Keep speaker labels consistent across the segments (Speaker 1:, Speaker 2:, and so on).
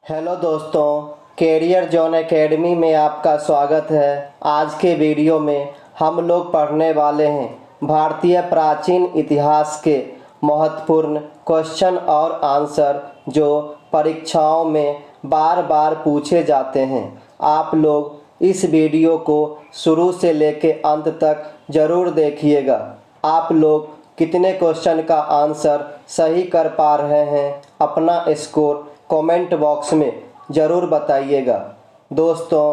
Speaker 1: Hello दोस्तों, career zone academy में आपका स्वागत है। आज के वीडियो में हम लोग पढ़ने वाले हैं भारतीय प्राचीन इतिहास के महत्वपूर्ण क्वेश्चन और आंसर जो परीक्षाओं में बार बार पूछे जाते हैं। आप लोग इस वीडियो को शुरू से लेकर अंत तक ज़रूर देखिएगा। आप लोग कितने क्वेश्चन का आंसर सही कर पा रहे हैं, अपना स्कोर कमेंट बॉक्स में ज़रूर बताइएगा। दोस्तों,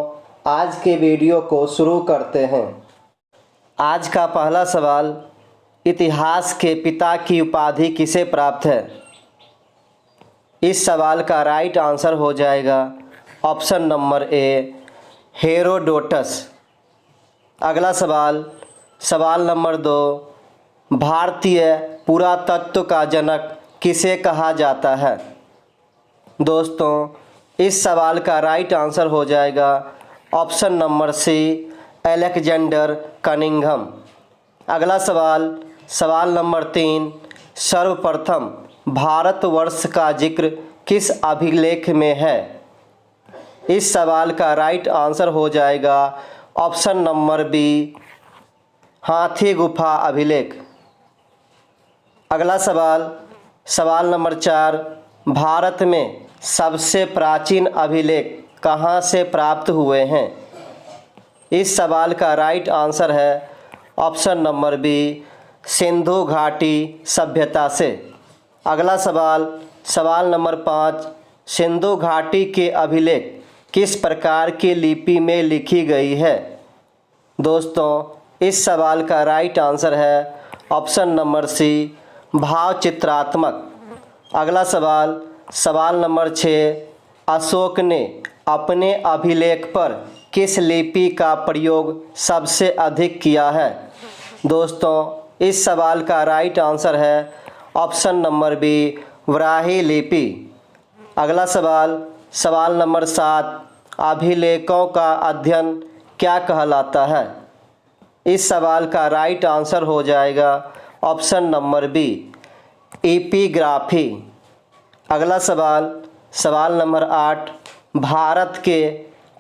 Speaker 1: आज के वीडियो को शुरू करते हैं। आज का पहला सवाल, इतिहास के पिता की उपाधि किसे प्राप्त है? इस सवाल का राइट आंसर हो जाएगा ऑप्शन नंबर ए, हेरोडोटस। अगला सवाल, सवाल नंबर 2, भारतीय पुरातत्व का जनक किसे कहा जाता है? दोस्तों, इस सवाल का राइट आंसर हो जाएगा option number C, Alexander Cunningham. अगला सवाल, सवाल नंबर 3, सर्वप्रथम भारतवर्ष का जिक्र किस अभिलेख में है? इस सवाल का राइट आंसर हो जाएगा ऑप्शन नंबर बी, हाथी गुफा अभिलेख। अगला सवाल, सवाल नंबर 4, भारत में सबसे प्राचीन अभिलेख कहाँ से प्राप्त हुए हैं? इस सवाल का राइट आंसर है ऑप्शन नंबर बी, सिंधु घाटी सभ्यता से। अगला सवाल, सवाल नंबर 5, सिंधु घाटी के अभिलेख किस प्रकार की लिपि में लिखी गई है? दोस्तों, इस सवाल का राइट आंसर है ऑप्शन नंबर सी, भावचित्रात्मक। अगला सवाल, सवाल नंबर 6, अशोक ने अपने अभिलेख पर किस लिपि का प्रयोग सबसे अधिक किया है? दोस्तों, इस सवाल का राइट आंसर है ऑप्शन नंबर बी, व्राही लिपि। अगला सवाल, सवाल नंबर 7, अभिलेखों का अध्ययन क्या कहलाता है? इस सवाल का राइट आंसर हो जाएगा ऑप्शन नंबर बी, एपिग्राफी। अगला सवाल, सवाल नंबर 8, भारत के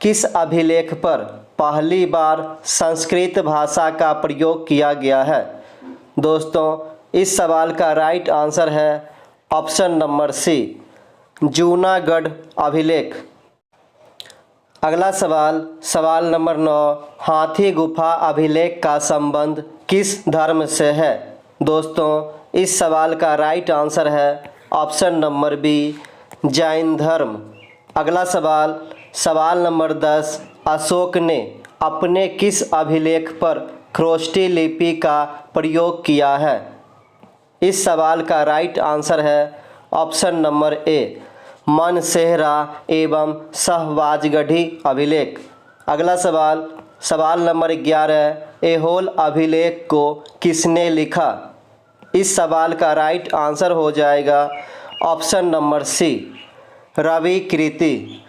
Speaker 1: किस अभिलेख पर पहली बार संस्कृत भाषा का प्रयोग किया गया है? दोस्तों, इस सवाल का राइट आंसर है ऑप्शन नंबर सी, जूनागढ़ अभिलेख। अगला सवाल, सवाल नंबर 9, हाथी गुफा अभिलेख का संबंध किस धर्म से है? दोस्तों, इस सवाल का राइट आंसर है ऑप्शन नंबर बी, जैन धर्म। अगला सवाल, सवाल नंबर 10, अशोक ने अपने किस अभिलेख पर खरोष्ठी लिपि का प्रयोग किया है? इस सवाल का राइट आंसर है ऑप्शन नंबर ए, मनसेहरा एवं सहवाजगढ़ी अभिलेख। अगला सवाल, सवाल नंबर 11, ऐहोल अभिलेख को किसने लिखा? इस सवाल का राइट आंसर हो जाएगा ऑप्शन नंबर सी, रवि कीर्ति।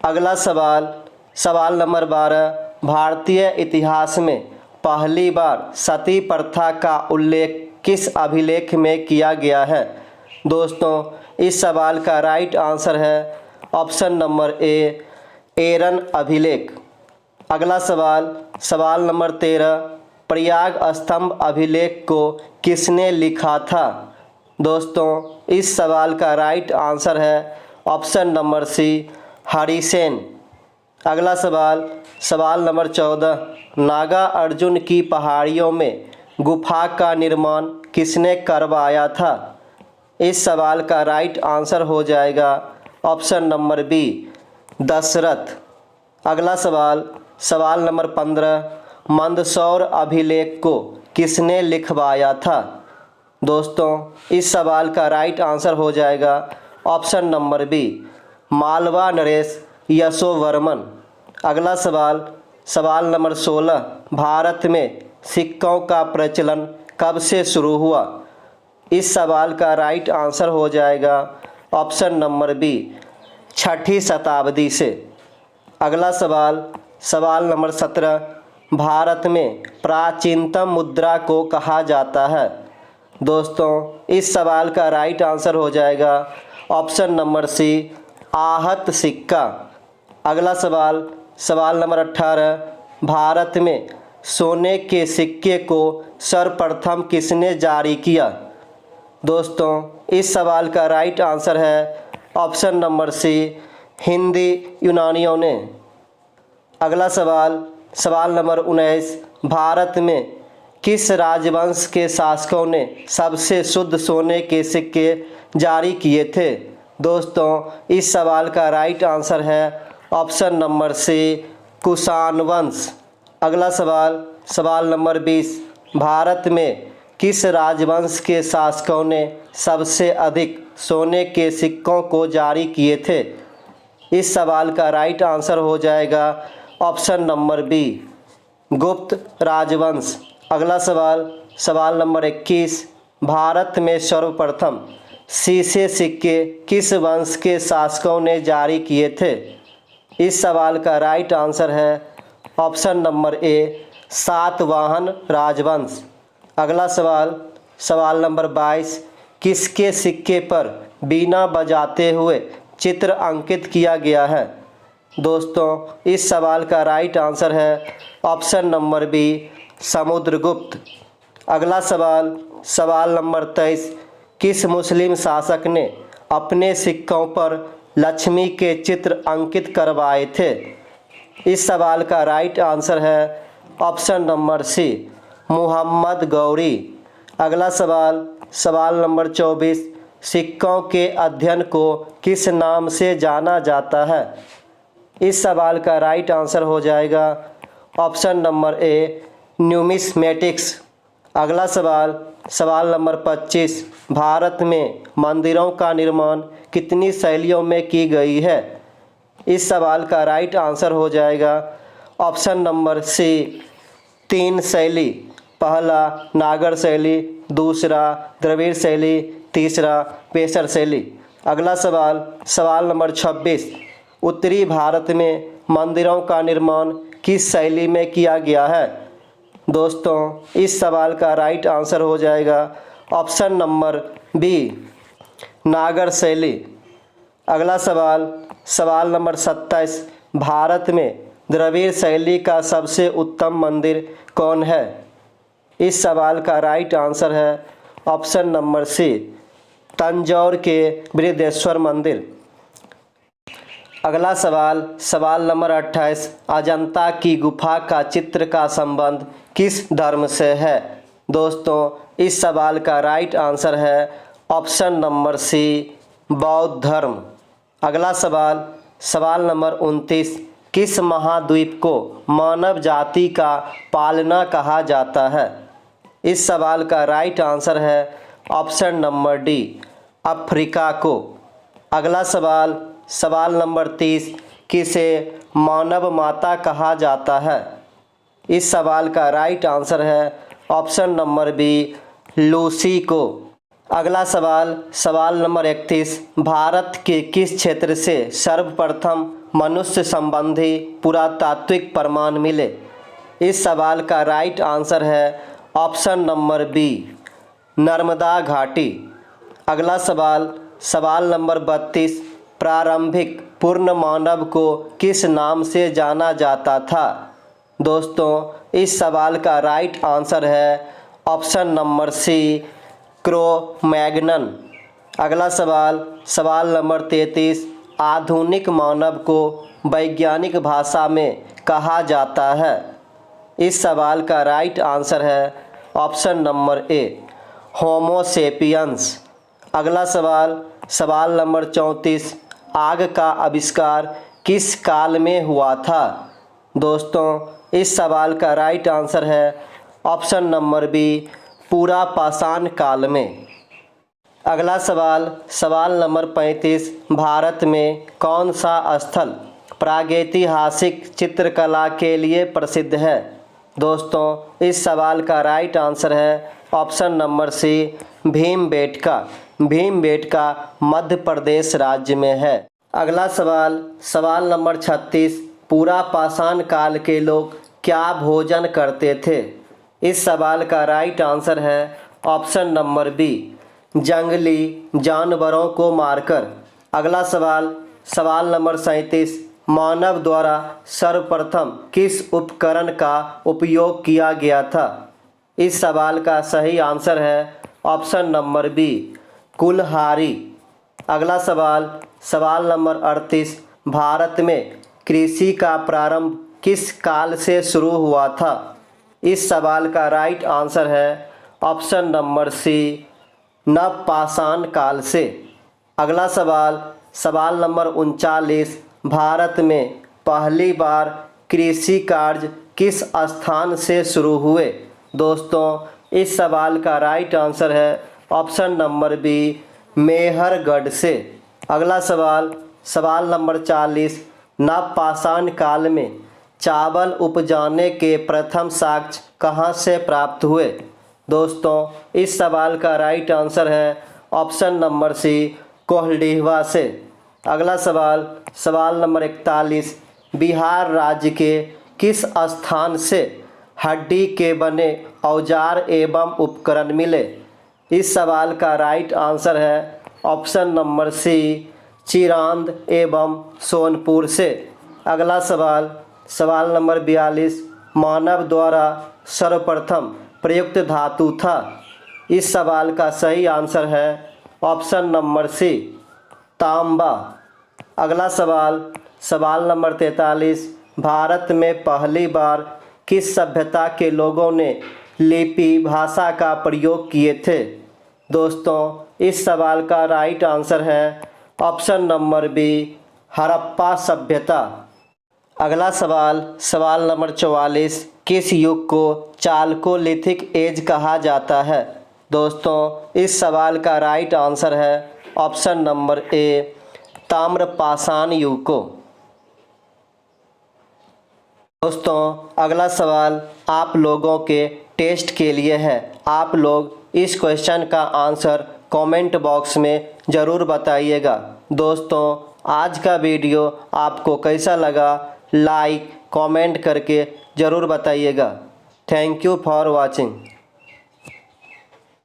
Speaker 1: अगला सवाल, सवाल नंबर 12, भारतीय इतिहास में पहली बार सती प्रथा का उल्लेख किस अभिलेख में किया गया है? दोस्तों, इस सवाल का राइट आंसर है ऑप्शन नंबर ए, एरन अभिलेख। अगला सवाल, सवाल नंबर 13, प्रयाग स्तंभ अभिलेख को किसने लिखा था? दोस्तों, इस सवाल का राइट आंसर है ऑप्शन नंबर सी, हरिसेन। अगला सवाल, सवाल नंबर 14, नागा अर्जुन की पहाड़ियों में गुफा का निर्माण किसने करवाया था? इस सवाल का राइट आंसर हो जाएगा ऑप्शन नंबर बी, दशरथ। अगला सवाल, सवाल नंबर 15, मंदसौर अभिलेख को किसने लिखवाया था? दोस्तों, इस सवाल का राइट आंसर हो जाएगा ऑप्शन नंबर बी, मालवा नरेश यशोवर्मन। अगला सवाल, सवाल नंबर 16, भारत में सिक्कों का प्रचलन कब से शुरू हुआ? इस सवाल का राइट आंसर हो जाएगा ऑप्शन नंबर बी, 6ठी शताब्दी से। अगला सवाल, सवाल नंबर 17, भारत में प्राचीनतम मुद्रा को कहा जाता है? दोस्तों, इस सवाल का राइट आंसर हो जाएगा ऑप्शन नंबर सी, आहत सिक्का। अगला सवाल सवाल नंबर 18, भारत में सोने के सिक्के को सर्वप्रथम किसने जारी किया? दोस्तों इस सवाल का राइट आंसर है ऑप्शन नंबर सी, हिंदी यूनानियों ने। अगला सवाल सवाल नंबर 19, भारत में किस राजवंश के शासकों ने सबसे शुद्ध सोने के सिक्के जारी किए थे? दोस्तों इस सवाल का राइट आंसर है ऑप्शन नंबर सी, कुषाण वंश। अगला सवाल सवाल नंबर 20, भारत में किस राजवंश के शासकों ने सबसे अधिक सोने के सिक्कों को जारी किए थे? इस सवाल का राइट आंसर हो जाएगा ऑप्शन नंबर बी, गुप्त राजवंश। अगला सवाल सवाल नंबर 21, भारत में सर्वप्रथम सीसे सिक्के किस वंश के शासकों ने जारी किए थे? इस सवाल का राइट आंसर है ऑप्शन नंबर ए, सातवाहन राजवंश। अगला सवाल सवाल नंबर 22, किसके सिक्के पर बीना बजाते हुए चित्र अंकित किया गया है? दोस्तों इस सवाल का राइट आंसर है ऑप्शन नंबर बी, समुद्रगुप्त। अगला सवाल सवाल नंबर 23, किस मुस्लिम शासक ने अपने सिक्कों पर लक्ष्मी के चित्र अंकित करवाए थे? इस सवाल का राइट आंसर है option number C, Muhammad Ghori. अगला सवाल सवाल नंबर 24, सिक्कों के अध्ययन को किस नाम से जाना जाता है? इस सवाल का राइट आंसर हो जाएगा ऑप्शन नंबर ए, न्यूमिस्मेटिक्स। अगला सवाल सवाल नंबर 25, भारत में मंदिरों का निर्माण कितनी शैलियों में की गई है? इस सवाल का राइट आंसर हो जाएगा ऑप्शन नंबर सी, 3 शैली। पहला नागर शैली, दूसरा द्रविड़ शैली, तीसरा पेशर शैली। अगला सवाल सवाल नंबर 26, उत्तरी भारत में मंदिरों का निर्माण किस शैली में किया गया है? दोस्तों इस सवाल का राइट आंसर हो जाएगा ऑप्शन नंबर बी, नागर शैली। अगला सवाल सवाल नंबर 27, भारत में द्रविड़ शैली का सबसे उत्तम मंदिर कौन है? इस सवाल का राइट आंसर है ऑप्शन नंबर सी, तंजौर के बृहदेश्वर मंदिर। अगला सवाल सवाल नंबर 28, अजंता की गुफा का चित्र का संबंध किस धर्म से है? दोस्तों इस सवाल का राइट आंसर है ऑप्शन नंबर सी, बौद्ध धर्म। अगला सवाल सवाल नंबर 29, किस महाद्वीप को मानव जाति का पालना कहा जाता है? इस सवाल का राइट आंसर है ऑप्शन नंबर डी, अफ्रीका को। अगला सवाल सवाल नंबर 30, किसे मानव माता कहा जाता है? इस सवाल का राइट आंसर है ऑप्शन नंबर बी, लूसी को। अगला सवाल सवाल नंबर 31, भारत के किस क्षेत्र से सर्वप्रथम मनुष्य संबंधी पुरातात्विक प्रमाण मिले? इस सवाल का राइट आंसर है ऑप्शन नंबर बी, नर्मदा घाटी। अगला सवाल सवाल नंबर 32, प्रारंभिक पूर्ण मानव को किस नाम से जाना जाता था? दोस्तों इस सवाल का राइट आंसर है ऑप्शन नंबर सी, क्रो-मैग्नन। अगला सवाल सवाल नंबर 33, आधुनिक मानव को वैज्ञानिक भाषा में कहा जाता है? इस सवाल का राइट आंसर है option number A, homo sapiens. अगला सवाल सवाल नंबर 34, आग का आविष्कार किस काल में हुआ था? दोस्तों इस सवाल का राइट आंसर है ऑप्शन नंबर बी, पूरा पाषाण काल में। अगला सवाल सवाल नंबर 35, भारत में कौन सा स्थल प्रागैतिहासिक चित्रकला के लिए प्रसिद्ध है? दोस्तों इस सवाल का राइट आंसर है option number C, Bhimbetka. Bhimbetka Madhya Pradesh राज्य में है। अगला सवाल सवाल नंबर 36, पूरा पाषाण काल के लोग क्या भोजन करते थे? इस सवाल का राइट आंसर है ऑप्शन नंबर बी, जंगली जानवरों को मारकर। अगला सवाल सवाल नंबर 37, मानव द्वारा सर्वप्रथम किस उपकरण का उपयोग किया गया था? इस सवाल का सही आंसर है ऑप्शन नंबर बी, कुल्हाड़ी। अगला सवाल, सवाल नंबर 38, भारत में कृषि का प्रारंभ किस काल से शुरू हुआ था? इस सवाल का राइट आंसर है ऑप्शन नंबर सी, नवपाषाण काल से। अगला सवाल, सवाल नंबर 39, भारत में पहली बार कृषि कार्य किस स्थान से शुरू हुए? दोस्तों, इस सवाल का राइट आंसर है ऑप्शन नंबर बी, मेहरगढ़ से। अगला सवाल, सवाल नंबर 40, नवपाषाण काल में चावल उपजाने के प्रथम साक्ष्य कहाँ से प्राप्त हुए? दोस्तों, इस सवाल का राइट आंसर है ऑप्शन नंबर सी, कोल्डिहवा से। अगला सवाल, सवाल नंबर 41, बिहार राज्य के किस स्थान से हड्डी के बने औजार एवं उपकरण मिले? इस सवाल का राइट आंसर है ऑप्शन नंबर सी, चिरांद एवं सोनपुर से। अगला सवाल, सवाल नंबर 42, मानव द्वारा सर्वप्रथम प्रयुक्त धातु था? इस सवाल का सही आंसर है ऑप्शन नंबर सी, तांबा। अगला सवाल, सवाल नंबर 43, भारत में पहली बार किस सभ्यता के लोगों ने लिपि भाषा का प्रयोग किए थे? दोस्तों, इस सवाल का राइट आंसर है ऑप्शन नंबर बी, हड़प्पा सभ्यता। अगला सवाल, सवाल नंबर 44, किस युग को चालकोलिथिक एज कहा जाता है? दोस्तों, इस सवाल का राइट आंसर है ऑप्शन नंबर ए, ताम्रपाषाण युग को। दोस्तों, अगला सवाल आप लोगों के टेस्ट के लिए है। आप लोग इस क्वेश्चन का आंसर कमेंट बॉक्स में ज़रूर बताइएगा। दोस्तों, आज का वीडियो आपको कैसा लगा, लाइक कमेंट करके ज़रूर बताइएगा। Thank you for watching.